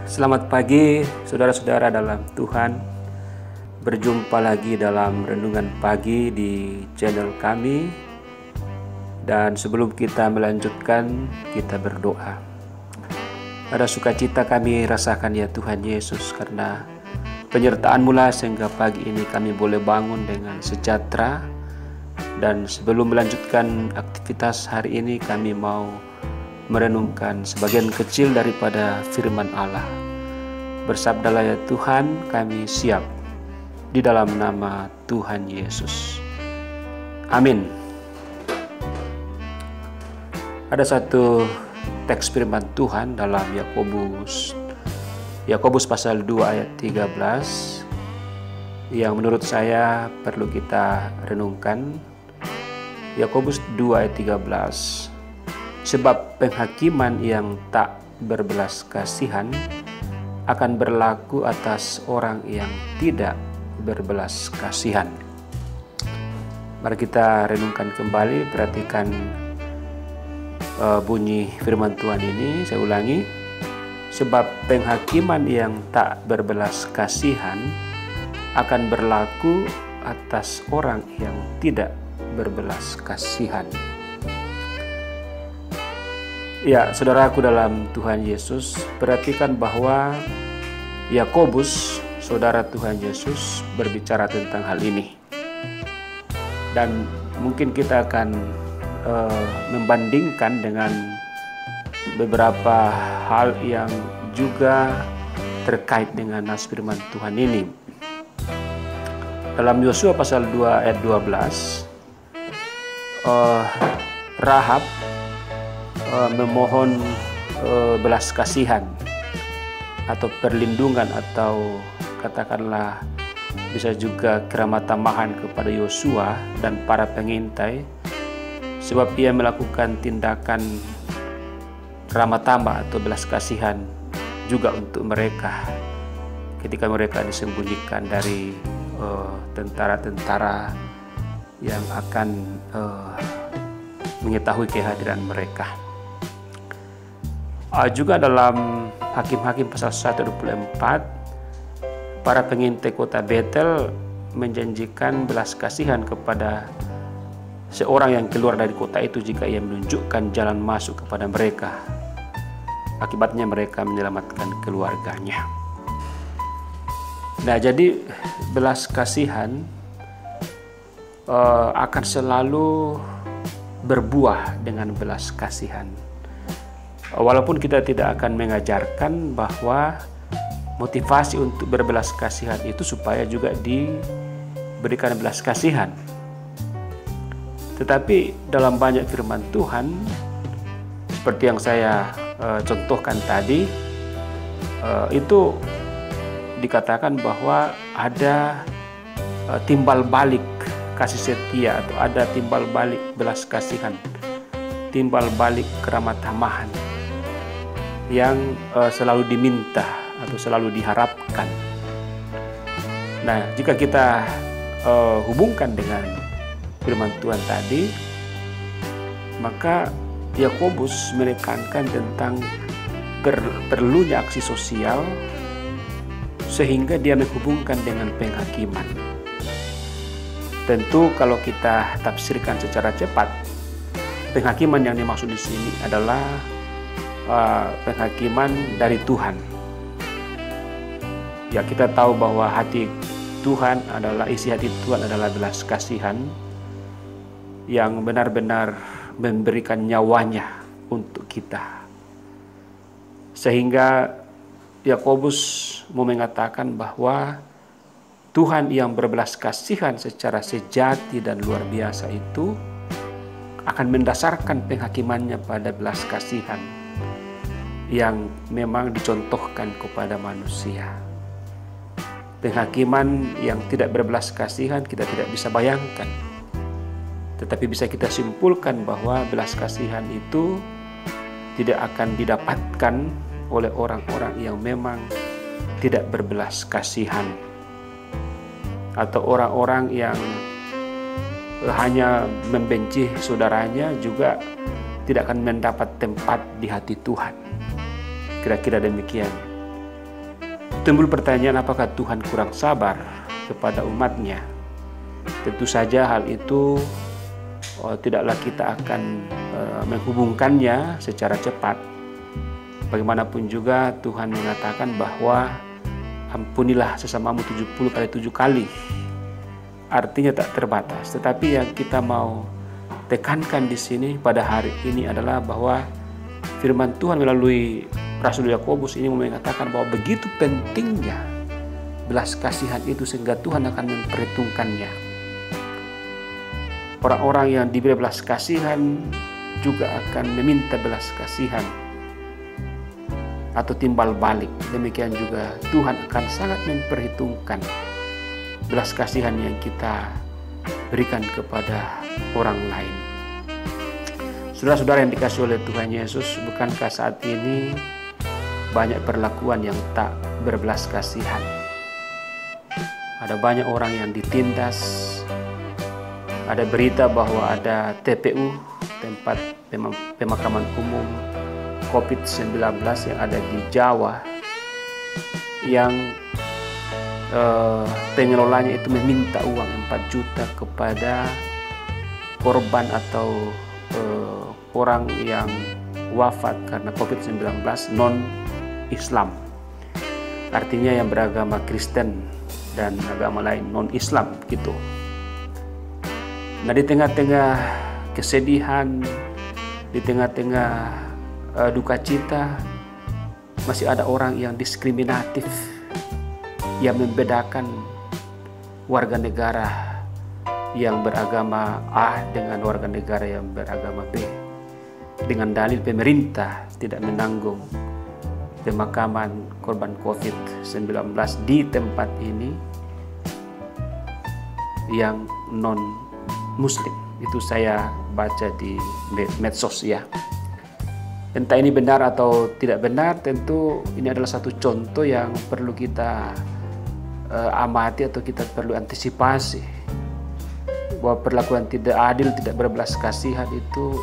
Selamat pagi saudara-saudara dalam Tuhan. Berjumpa lagi dalam renungan pagi di channel kami. Dan sebelum kita melanjutkan, kita berdoa. Ada sukacita kami rasakan ya Tuhan Yesus, karena penyertaan-Mu lah sehingga pagi ini kami boleh bangun dengan sejahtera. Dan sebelum melanjutkan aktivitas hari ini, kami mau merenungkan sebagian kecil daripada firman Allah. Bersabdalah ya Tuhan, kami siap di dalam nama Tuhan Yesus. Amin. Ada satu teks firman Tuhan dalam Yakobus pasal 2 ayat 13 yang menurut saya perlu kita renungkan. Yakobus 2 ayat 13. Sebab penghakiman yang tak berbelas kasihan akan berlaku atas orang yang tidak berbelas kasihan. Mari kita renungkan kembali, perhatikan bunyi firman Tuhan ini. Saya ulangi. Sebab penghakiman yang tak berbelas kasihan akan berlaku atas orang yang tidak berbelas kasihan. Ya, saudaraku dalam Tuhan Yesus, perhatikan bahwa Yakobus, saudara Tuhan Yesus, berbicara tentang hal ini. Dan mungkin kita akan membandingkan dengan beberapa hal yang juga terkait dengan nas firman Tuhan ini. Dalam Yosua pasal 2 ayat 12, Rahab memohon belas kasihan atau perlindungan, atau katakanlah bisa juga keramah tamahan kepada Yosua dan para pengintai, sebab ia melakukan tindakan ramah tamah atau belas kasihan juga untuk mereka ketika mereka disembunyikan dari tentara-tentara yang akan mengetahui kehadiran mereka. Juga dalam Hakim-Hakim pasal 1:24, para pengintai kota Betel menjanjikan belas kasihan kepada seorang yang keluar dari kota itu jika ia menunjukkan jalan masuk kepada mereka. Akibatnya mereka menyelamatkan keluarganya. Nah, jadi belas kasihan akan selalu berbuah dengan belas kasihan. Walaupun kita tidak akan mengajarkan bahwa motivasi untuk berbelas kasihan itu supaya juga diberikan belas kasihan. Tetapi dalam banyak firman Tuhan, seperti yang saya contohkan tadi, itu dikatakan bahwa ada timbal balik kasih setia, atau ada timbal balik belas kasihan, timbal balik keramah tamahan yang selalu diminta atau selalu diharapkan. Nah, jika kita hubungkan dengan firman Tuhan tadi, maka Yakobus menekankan tentang perlunya aksi sosial, sehingga dia menghubungkan dengan penghakiman. Tentu kalau kita tafsirkan secara cepat, penghakiman yang dimaksud di sini adalah penghakiman dari Tuhan. Ya, kita tahu bahwa isi hati Tuhan adalah belas kasihan yang benar-benar memberikan nyawanya untuk kita. Sehingga Yakobus mau mengatakan bahwa Tuhan yang berbelas kasihan secara sejati dan luar biasa itu akan mendasarkan penghakimannya pada belas kasihan yang memang dicontohkan kepada manusia. Penghakiman yang tidak berbelas kasihan kita tidak bisa bayangkan, tetapi bisa kita simpulkan bahwa belas kasihan itu tidak akan didapatkan oleh orang-orang yang memang tidak berbelas kasihan, atau orang-orang yang hanya membenci saudaranya juga tidak akan mendapat tempat di hati Tuhan. Kira-kira demikian. Timbul pertanyaan, apakah Tuhan kurang sabar kepada umatnya? Tentu saja hal itu tidaklah kita akan menghubungkannya secara cepat. Bagaimanapun juga Tuhan mengatakan bahwa ampunilah sesamamu 70 kali 7 kali. Artinya tak terbatas. Tetapi yang kita mau tekankan di sini pada hari ini adalah bahwa firman Tuhan melalui Rasul Yakobus ini mengatakan bahwa begitu pentingnya belas kasihan itu sehingga Tuhan akan memperhitungkannya. Orang-orang yang diberi belas kasihan juga akan meminta belas kasihan atau timbal balik. Demikian juga Tuhan akan sangat memperhitungkan belas kasihan yang kita berikan kepada orang lain. Saudara-saudara yang dikasihi oleh Tuhan Yesus, bukankah saat ini banyak perlakuan yang tak berbelas kasihan? Ada banyak orang yang ditindas. Ada berita bahwa ada TPU, tempat pemakaman umum COVID-19 yang ada di Jawa, yang pengelolanya itu meminta uang 4 juta kepada korban atau orang yang wafat karena COVID-19 non-Islam. Artinya yang beragama Kristen dan agama lain non-Islam gitu. Nah, di tengah-tengah kesedihan, di tengah-tengah duka cita, masih ada orang yang diskriminatif, yang membedakan warga negara yang beragama A dengan warga negara yang beragama B, dengan dalil pemerintah tidak menanggung pemakaman korban COVID-19 di tempat ini yang non-Muslim. Itu saya baca di medsos ya. Entah ini benar atau tidak benar, tentu ini adalah satu contoh yang perlu kita amati atau kita perlu antisipasi, bahwa perlakuan tidak adil, tidak berbelas kasihan itu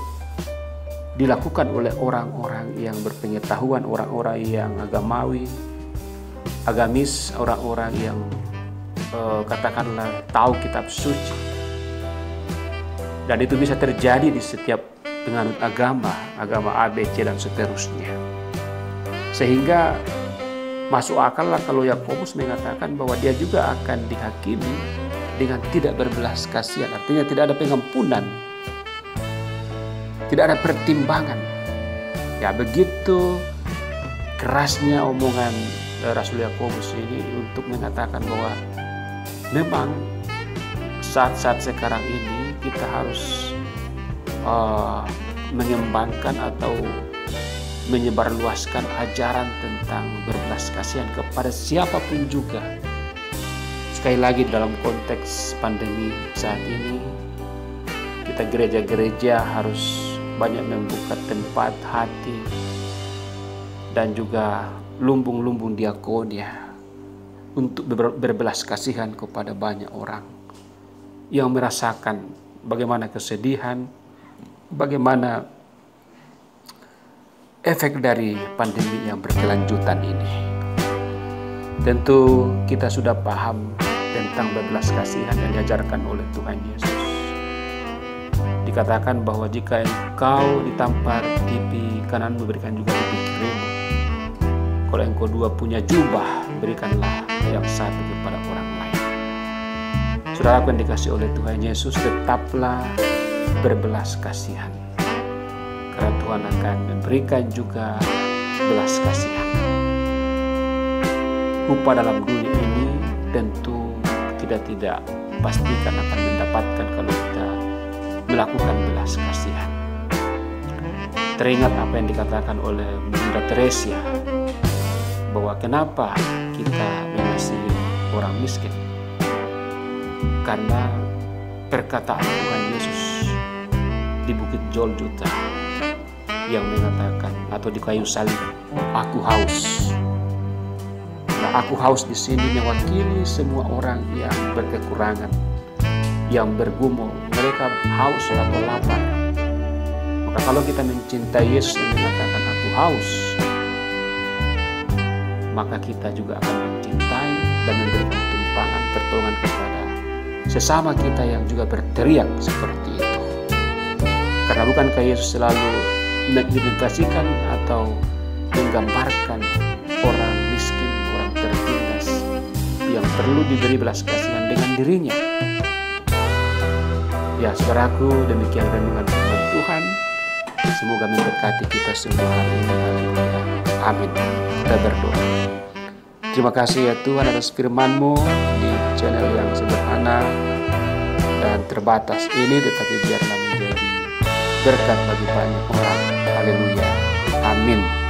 dilakukan oleh orang-orang yang berpengetahuan, orang-orang yang agamis, orang-orang yang katakanlah tahu kitab suci. Dan itu bisa terjadi di setiap penganut agama A, B, C dan seterusnya. Sehingga masuk akal lah kalau Yakobus mengatakan bahwa dia juga akan dihakimi dengan tidak berbelas kasihan. Artinya tidak ada pengampunan, tidak ada pertimbangan. Ya, begitu kerasnya omongan Rasul Yakobus ini untuk mengatakan bahwa memang saat-saat sekarang ini kita harus mengembangkan atau menyebarluaskan ajaran tentang berbelas kasihan kepada siapapun juga. Sekali lagi, dalam konteks pandemi saat ini, kita gereja-gereja harus banyak membuka tempat hati dan juga lumbung-lumbung diakonia untuk berbelas kasihan kepada banyak orang yang merasakan bagaimana kesedihan, bagaimana efek dari pandemi yang berkelanjutan ini. Tentu kita sudah paham tentang berbelas kasihan yang diajarkan oleh Tuhan Yesus. Dikatakan bahwa jika engkau ditampar pipi kananmu, berikan juga pipi kirimu. Kalau engkau dua punya jubah, berikanlah yang satu kepada orang lain. Saudara yang dikasihi oleh Tuhan Yesus, tetaplah berbelas kasihan, karena Tuhan akan memberikan juga belas kasihan. Upah dalam dunia ini tentu kita tidak pastikan akan mendapatkan kalau kita melakukan belas kasihan. Teringat apa yang dikatakan oleh Bunda Teresia, bahwa kenapa kita mengasihi orang miskin? Karena perkataan Tuhan Yesus di Bukit Golgota yang mengatakan atau di kayu salib, aku haus. Nah, aku haus di sini mewakili semua orang yang berkekurangan, yang bergumul, mereka haus atau lapar. Maka kalau kita mencintai Yesus yang mengatakan aku haus, maka kita juga akan mencintai dan memberikan pertolongan kepada sesama kita yang juga berteriak seperti itu. Karena bukankah Yesus selalu mengidentifikasikan atau menggambarkan orang miskin, orang tertindas yang perlu diberi belas kasihan dengan dirinya. Ya saudaraku, demikian renungan firman Tuhan. Semoga memberkati kita semua hari ini. Haleluya. Amin. Kita berdoa. Terima kasih ya Tuhan atas firman-Mu di channel yang sederhana dan terbatas ini, tetapi biarlah menjadi berkat bagi banyak orang. Haleluya. Amin.